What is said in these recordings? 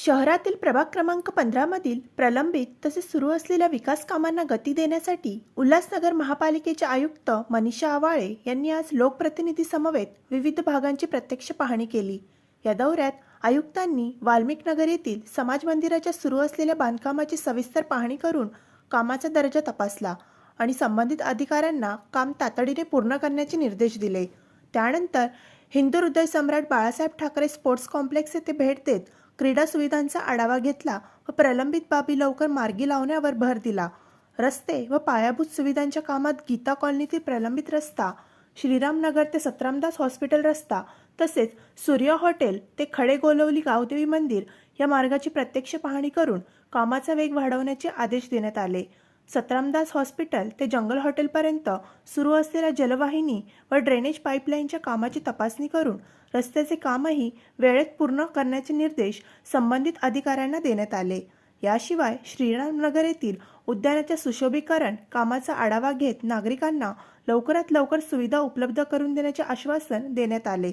शहरातील प्रभाग क्रमांक 15 मधील प्रलंबित तसेच सुरू असलेल्या विकास कामांना गती देण्यासाठी उल्हासनगर महापालिकेचे आयुक्त मनीषा आवाळे यांनी आज लोकप्रतिनिधी समवेत विविध भागांची प्रत्यक्ष पाहणी केली। या दौऱ्यात आयुक्तांनी वाल्मिक नगर येथील समाज मंदिराच्या सुरू असलेल्या बांधकामाची सविस्तर पाहणी करून कामाचा दर्जा तपासला आणि संबंधित अधिकाऱ्यांना काम तातडीने पूर्ण करण्याचे निर्देश दिले। त्यानंतर हिंदू हृदय सम्राट बाळासाहेब ठाकरे स्पोर्ट्स कॉम्प्लेक्स येथे भेट देत क्रीडा सुविधांचा आढावा घेतला व प्रलंबित बाबी लवकर मार्गी लावण्यावर भर दिला। रस्ते व पायाभूत सुविधांच्या कामात गीता कॉलनीतील प्रलंबित रस्ता, श्रीरामनगर ते सतरामदास हॉस्पिटल रस्ता तसेच सूर्य हॉटेल ते खडे गोलवली गावदेवी मंदिर या मार्गाची प्रत्यक्ष पाहणी करून कामाचा वेग वाढवण्याचे आदेश देण्यात आले। सतरामदास हॉस्पिटल ते जंगल हॉटेलपर्यंत सुरू असलेल्या जलवाहिनी व ड्रेनेज पाईपलाईनच्या कामाची तपासणी करून रस्त्याचे कामही वेळेत पूर्ण करण्याचे निर्देश संबंधित अधिकाऱ्यांना देण्यात आले। याशिवाय श्रीरामनगर येथील उद्यानाच्या सुशोभीकरण कामाचा आढावा घेत नागरिकांना लवकरात लवकर सुविधा उपलब्ध करून देण्याचे आश्वासन देण्यात आले।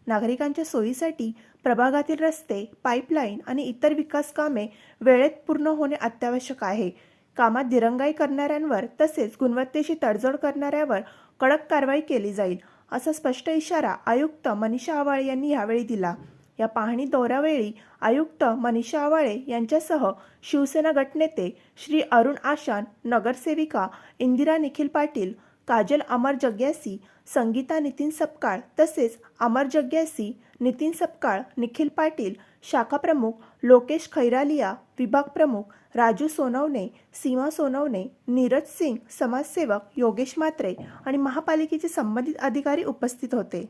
नागरिकांच्या सोयीसाठी प्रभागातील रस्ते, पाईपलाईन आणि इतर विकास कामे वेळेत पूर्ण होणे अत्यावश्यक आहे। कामात दिरंगाई करणाऱ्यांवर तसेच गुणवत्तेशी तडजोड करणाऱ्यावर कडक कारवाई केली जाईल, असा स्पष्ट इशारा आयुक्त मनीषा आवाळे यांनी यावेळी दिला। या पाहणी दौऱ्यावेळी आयुक्त मनीषा आवाळे यांच्यासह शिवसेना गटनेते श्री अरुण आशान, नगरसेविका इंदिरा निखिल पाटील, काजल अमर जग्यासी, संगीता नितीन सपकाळ तसेच अमर जग्यासी, नितीन सपकाळ, निखिल पाटील, शाखा प्रमुख लोकेश खैरालिया, विभाग प्रमुख राजू सोनवणे, सीमा सोनवणे, नीरज सिंग, समाजसेवक योगेश मात्रे आणि महापालिकेचे संबंधित अधिकारी उपस्थित होते।